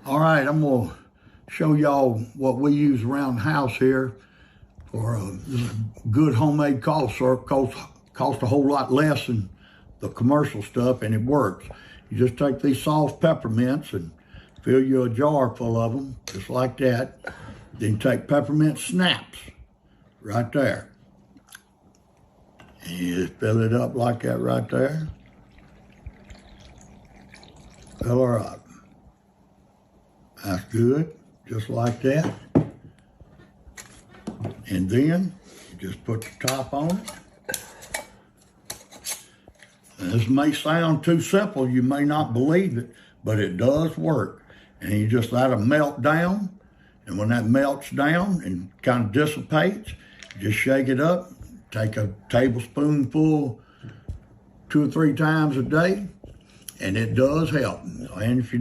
All right, I'm gonna show y'all what we use around the house here for a good homemade cough syrup. Cost a whole lot less than the commercial stuff, and it works. You just take these soft peppermints and fill you a jar full of them, just like that. Then take peppermint snaps right there. And you just fill it up like that right there. Fill her up. That's good, just like that. And then you just put the top on it. And this may sound too simple, you may not believe it, but it does work. And you just let it melt down, and when that melts down and kind of dissipates, you just shake it up, take a tablespoonful 2 or 3 times a day, and it does help. And if you